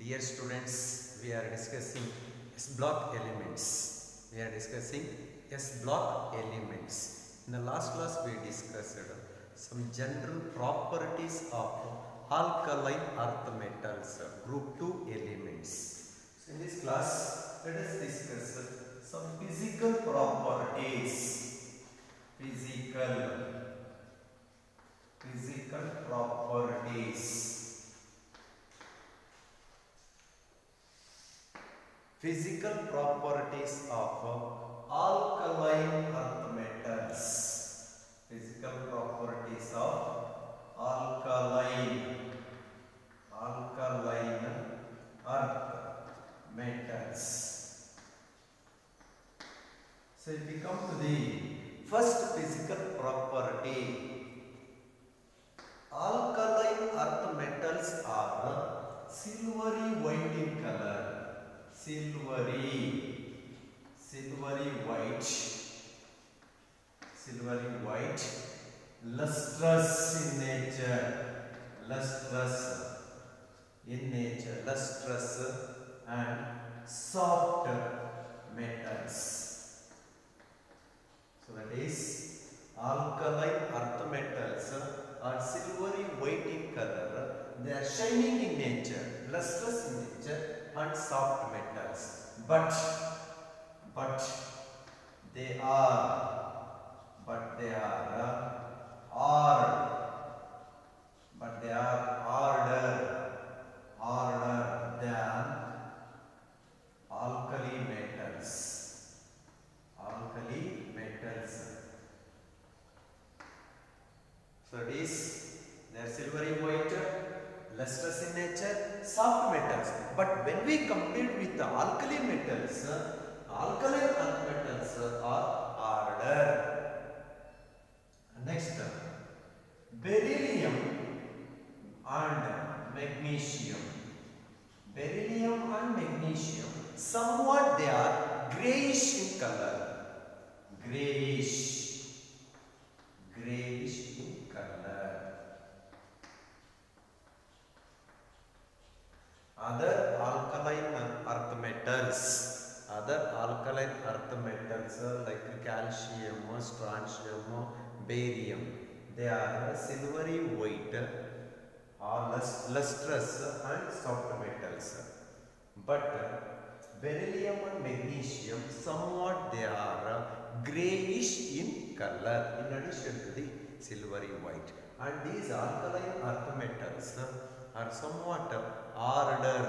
Dear students, we are discussing S block elements. In the last class, we discussed some general properties of alkaline earth metals, group 2 elements. So in this class, let us discuss some physical properties. Physical properties. Physical properties of alkaline earth metals. Physical properties of alkaline earth metals. So if we come to the first physical property, alkaline earth metals are silvery white in color. Silvery white, lustrous in nature, and soft metals. So that is, alkaline earth metals are silvery white in color. They are shining in nature, lustrous in nature, and soft metals. But they are harder than alkali metals. So it is, they are silvery white, lustrous in nature, soft metals. But when we compare with the alkali metals, alkaline earth metals are harder. Next, beryllium and magnesium. Somewhat they are grayish in color. Grayish in color. Other alkaline earth metals like calcium, strontium, barium, they are silvery white or lustrous and soft metals. But beryllium and magnesium, somewhat they are grayish in color in addition to the silvery white. And these alkaline earth metals are somewhat harder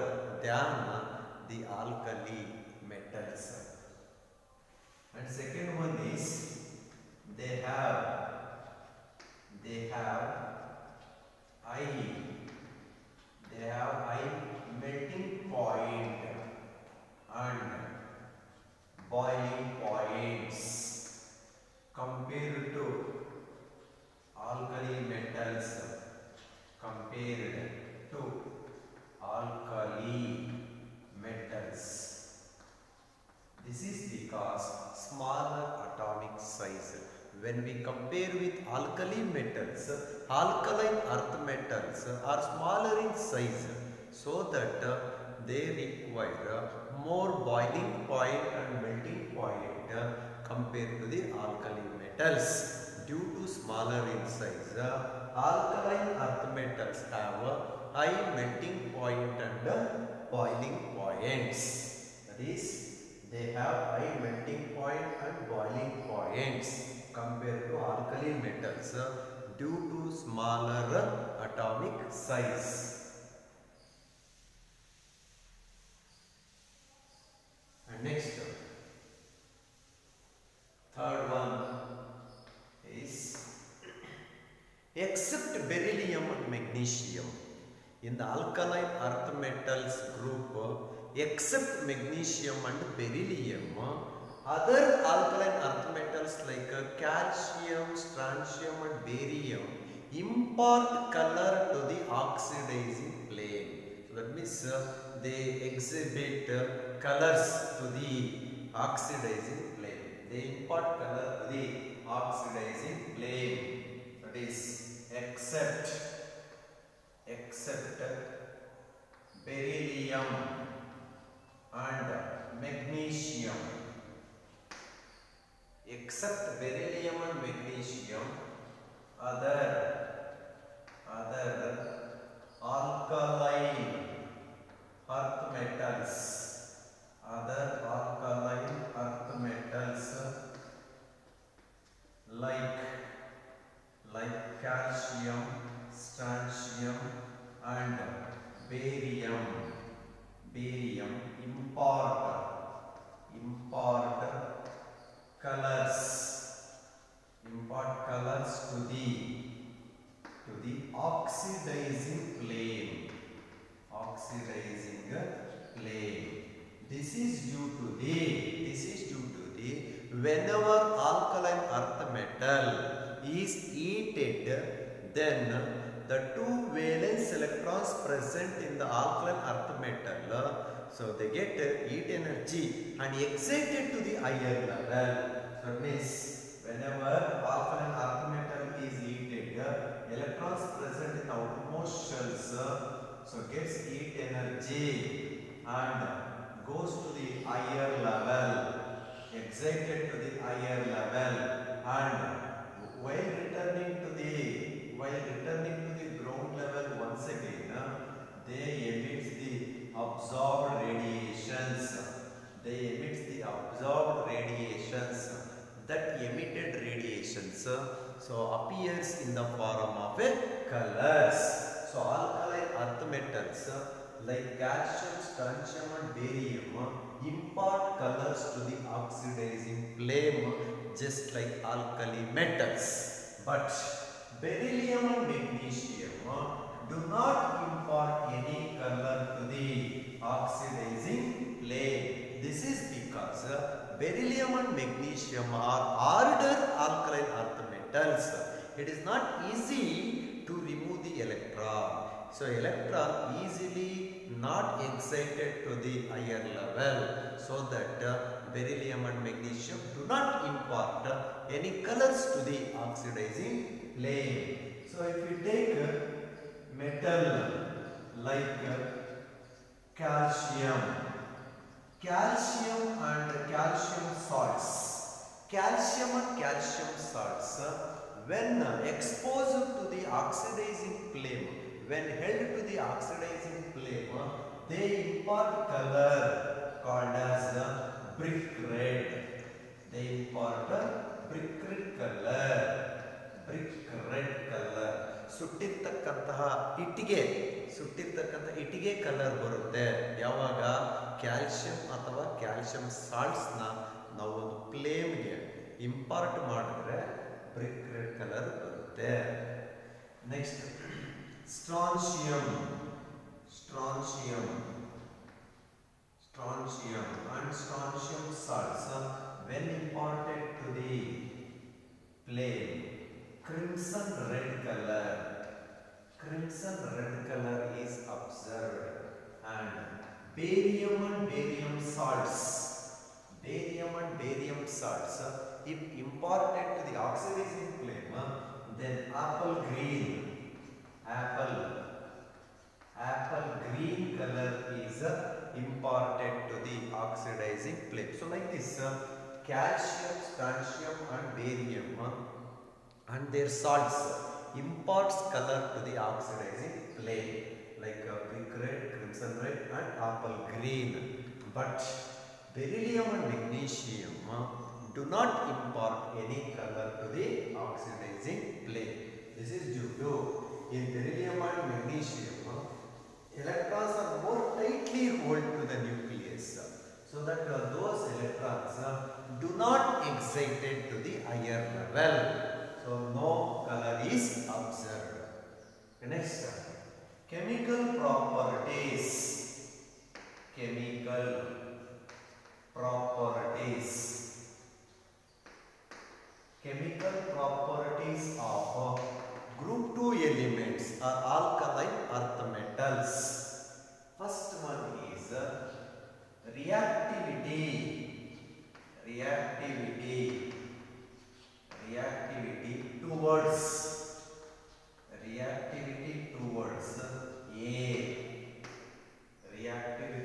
than the alkali metals. And second one is, they have high melting point and boiling points compared to alkali metals. This is because smaller atomic size. When we compare with alkali metals, alkaline earth metals are smaller in size, so that they require more boiling point and melting point compared to the alkali metals. Due to smaller in size, alkaline earth metals have high melting point and boiling points. That is, they have high melting point and boiling points compared to alkali metals due to smaller atomic size. And next, third one is, except beryllium and magnesium, in the alkaline earth metals group, except magnesium and beryllium, other alkaline earth metals like calcium, strontium and barium impart color to the oxidizing plane. So that means they exhibit colors to the oxidizing plane. They impart color to the oxidizing plane. That is, except beryllium beryllium and magnesium. Except beryllium and magnesium, other alkaline earth metals, like calcium, strontium and barium impart colors to the oxidizing plane. This is due to the whenever alkaline earth metal is heated, then the two valence electrons present in the alkaline earth metal, so they get heat energy and excited to the higher level. So it means whenever alkaline earth metal is heated, electrons present in the outermost shells so gets heat energy and goes to the higher level, excited to the higher level, and while returning to the ground level once again, they emit the absorbed radiations. That emitted radiations so appears in the form of colors. So alkaline earth metals like calcium, strontium and barium impart colors to the oxidizing flame just like alkali metals. But beryllium and magnesium do not impart any color to the oxidizing flame. This is because beryllium and magnesium are harder alkaline earth metals. It is not easy to remove the electron. So electron easily not excited to the higher level, so that beryllium and magnesium do not impart any colors to the oxidizing flame. So if you take metal like calcium and calcium salts, when exposed to the oxidizing flame, when held to the oxidizing flame, they impart color called as brick red. They impart brick red color. ಸುಟ್ಟಿರ್ತಕ್ಕಂತಹ ಇಟ್ಟಿಗೆ colour ಬರುತ್ತೆ ಯಾವಾಗ calcium ಅಥವಾ calcium salts ನಾವು ಒಂದು ಫ್ಲೇಮ್ಗೆ import ಮಾಡಿದ್ರೆ BRIC red colour ಬರುತ್ತೆ. Next strontium and strontium salts when imparted to the flame, crimson red color is observed. And barium and barium salts if imparted to the oxidizing flame, then apple green color is imparted to the oxidizing flame. So like this, calcium, strontium and barium and their salts imparts color to the oxidizing flame like brick red, crimson red and apple green. But beryllium and magnesium do not impart any color to the oxidizing flame. This is due to in beryllium and magnesium, electrons are more tightly held to the nucleus, so that those electrons do not excited to the higher level. So no color is observed. Next, chemical properties of group 2 elements are alkaline earth metals. First one is reactivity towards air. Reactivity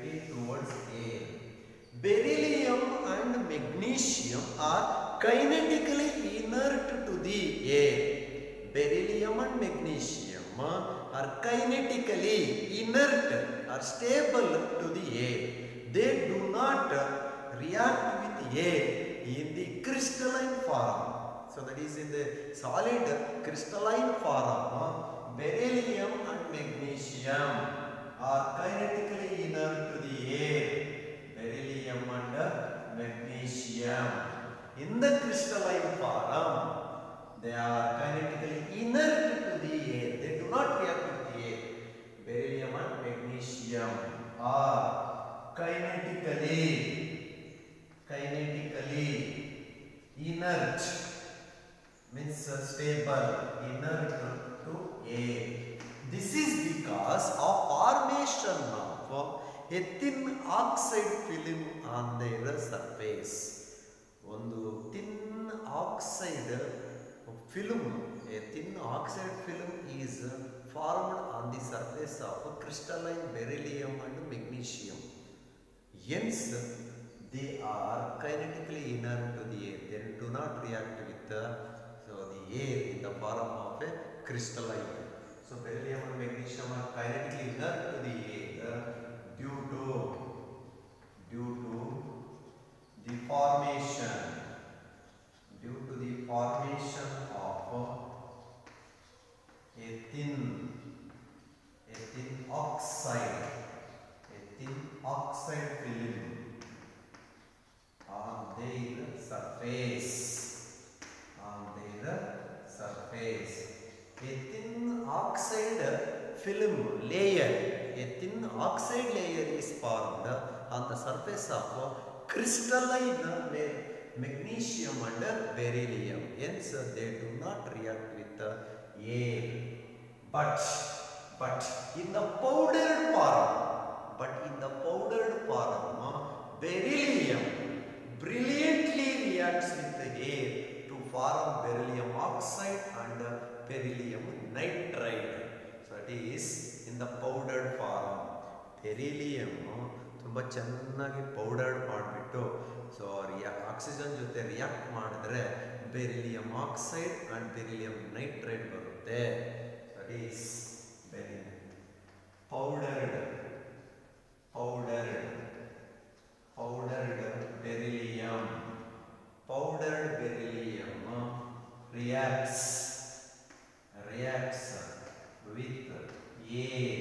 and magnesium are kinetically inert or stable to the air. They do not react with air in the crystalline form. So that is in the solid crystalline form. Beryllium and magnesium are kinetically inert to the air. Beryllium and magnesium in the crystalline form, they are kinetically inert to the air. They do not react with the air. Beryllium and magnesium are kinetically inert, means stable, inert to air. This is because of formation of a thin oxide film on their surface. One thin oxide film, a thin oxide film is formed on the surface of crystalline beryllium and magnesium. Hence, they are kinetically inert to the air. They do not react with the air in the form of a crystalline. So, beryllium and magnesium are kinetically inert to the air due to the formation of a thin oxide film on their surface. A thin oxide film layer, a thin oxide layer is formed on the surface of crystalline magnesium and beryllium. Hence, they do not react with the air. But in the powdered form, beryllium brilliantly reacts with the air to form beryllium oxide and beryllium nitride. So it is in the powdered form. Beryllium ತುಂಬಾ ಚೆನ್ನಾಗಿ powdered ಮಾಡಿಬಿಟ್ಟು so oxygen ಜೊತೆ react ಮಾಡಿದ್ರೆ beryllium oxide and beryllium nitride ಬರುತ್ತೆ. That is powdered beryllium. Powdered beryllium reacts with air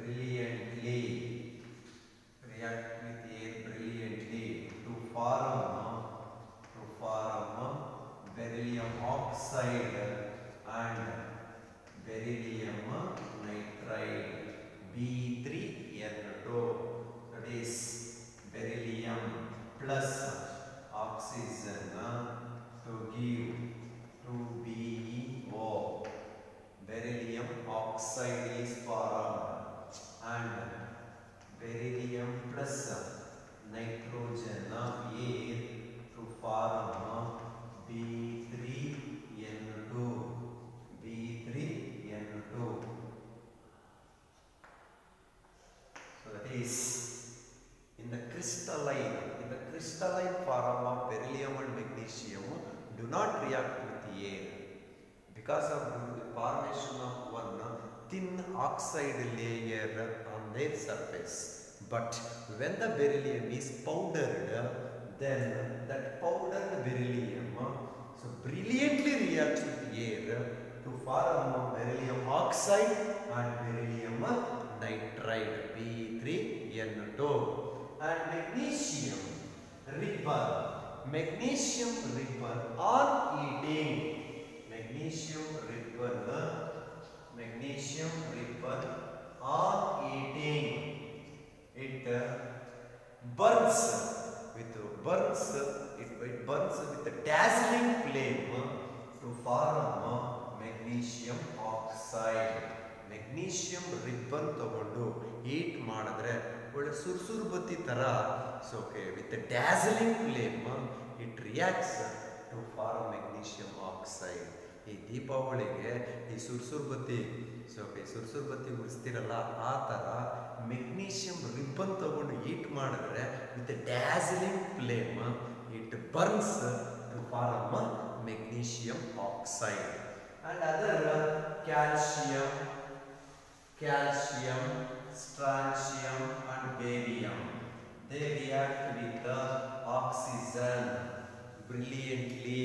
brilliantly. React with air brilliantly to form beryllium oxide and beryllium nitride B3N2. That is beryllium plus oxygen to give 2BeO. Beryllium oxide is formed and beryllium plus nitrogen air to form B3N2. So that is in the crystalline form of beryllium and magnesium do not react with the air because of the formation of one thin oxide layer on their surface. But when the beryllium is powdered, then that powdered beryllium so brilliantly reacts with air to form beryllium oxide and beryllium nitride B3N2. And magnesium ribbon or eating. Magnesium ribbon or eating. It burns with a dazzling flame to form magnesium oxide. Magnesium ribbon ತಗೊಂಡು heat ಮಾಡಿದ್ರೆ ಒಳ್ಳೆ ಸುರ್ಸುರು ಬತ್ತಿ ತರ with a dazzling flame it reacts to form magnesium oxide. ಈ ದೀಪಾವಳಿಗೆ ಈ ಸುರ್ಸುರು ಬತ್ತಿ ಸುರ್ಸುರು ಬತ್ತಿ ಉರಿಸ್ತಿರಲ್ಲ ಆ ತರ ಮೆಗ್ನೀಷಿಯಂ ರಿಬ್ಬನ್ ತಗೊಂಡು ಹೀಟ್ ಮಾಡಿದ್ರೆ with a dazzling flame it burns to form magnesium oxide. And other calcium, strontium and barium, they react with the oxygen brilliantly,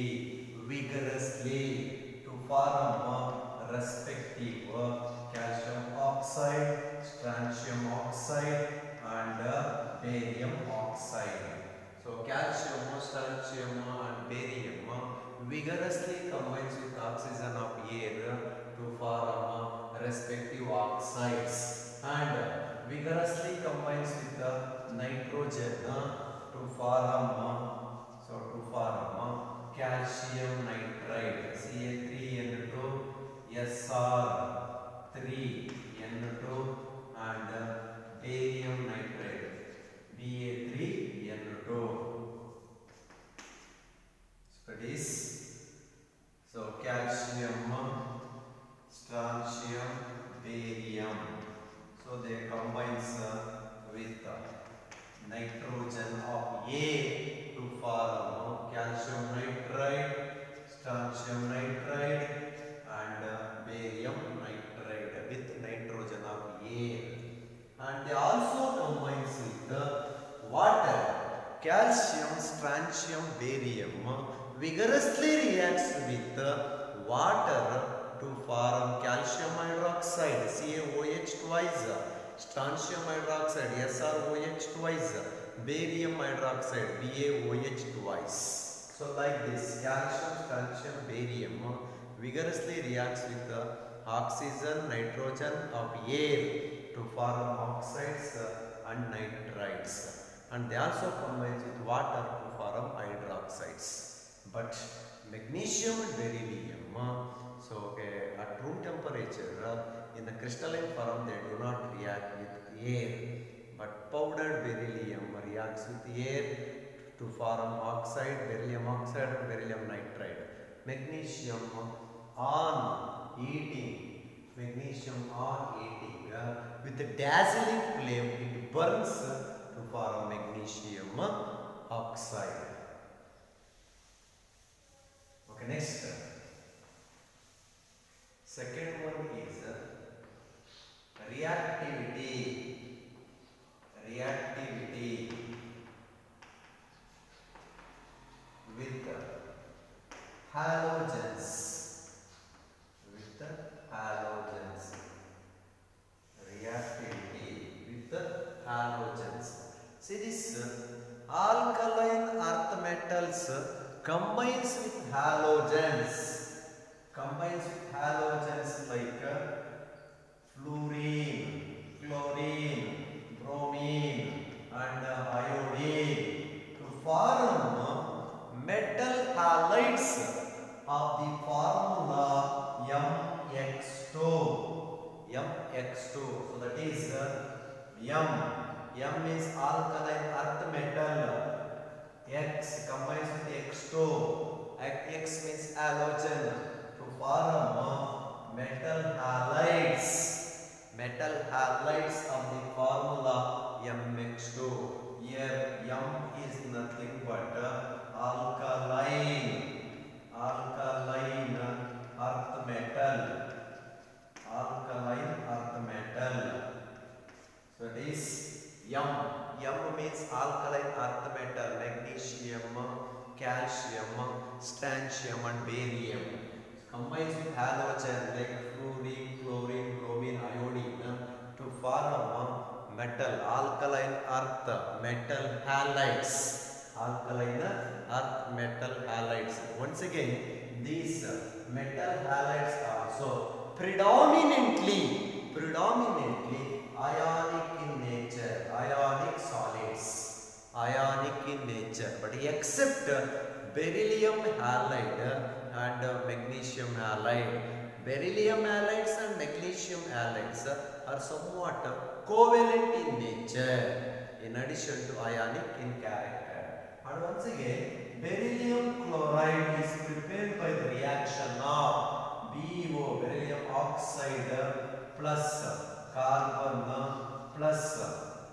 vigorously to form respective calcium oxide, strontium oxide and barium oxide. So calcium, strontium and barium vigorously combines with oxygen of air to form respective oxides, and vigorously combines with the nitrogen to form calcium nitride Ca3N2 Sr3N2 and barium nitride Ba3N2. So it is calcium, strontium, barium. So they combines with nitrogen of air to form calcium nitride, strontium nitride and barium nitride with nitrogen of air. And they also combines with water. Calcium, strontium, barium vigorously reacts with water to form calcium hydroxide CaOH twice, strontium hydroxide SrOH twice, barium hydroxide BaOH twice. So like this, calcium, strontium, barium vigorously reacts with the oxygen, nitrogen of air to form oxides and nitrides, and they also combine with water to form hydroxides. But magnesium and beryllium, at room temperature in the crystalline form they do not react with air, but powdered beryllium reacts with air to form oxide, beryllium oxide and beryllium nitride. Magnesium on heating with a dazzling flame it burns to form magnesium oxide. Okay, next. Second one is reactivity with halogens. Reactivity with halogens. See this alkaline earth metals combines with halogens like fluorine, chlorine, bromine and iodine to form metal halides of the formula MX2. So that is M is alkaline earth metal, X combines with X2, X means halogen to form metal halides of the formula MX2. Here M is nothing but alkaline earth metal. So it is M means alkaline earth metal, magnesium, calcium, strontium and barium. Combines with halogen like fluorine, chlorine, bromine, iodine to form metal, alkaline earth metal halides. Once again, these metal halides are also predominantly ionic in nature, but except beryllium halide and magnesium halide. Beryllium halides and magnesium halides are somewhat covalent in nature in addition to ionic in character. And once again, beryllium chloride is prepared by the reaction of BeO, beryllium oxide plus carbon plus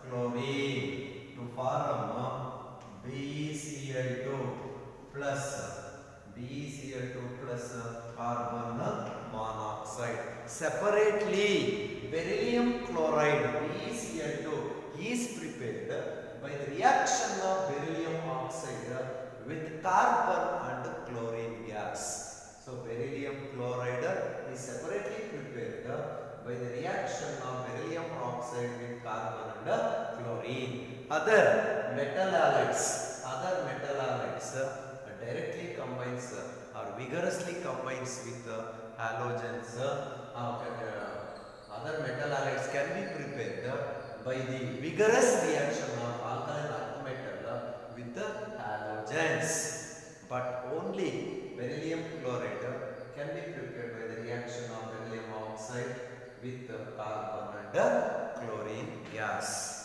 chlorine to reaction of beryllium oxide with carbon and chlorine gas. So beryllium chloride is separately prepared by the reaction of beryllium oxide with carbon and chlorine. Other metal halides directly combines or vigorously combines with halogens. Other metal halides can be prepared by the vigorous reaction of alkaline earth metal with the halogens, but only beryllium chloride can be prepared by the reaction of beryllium oxide with carbon and chlorine gas.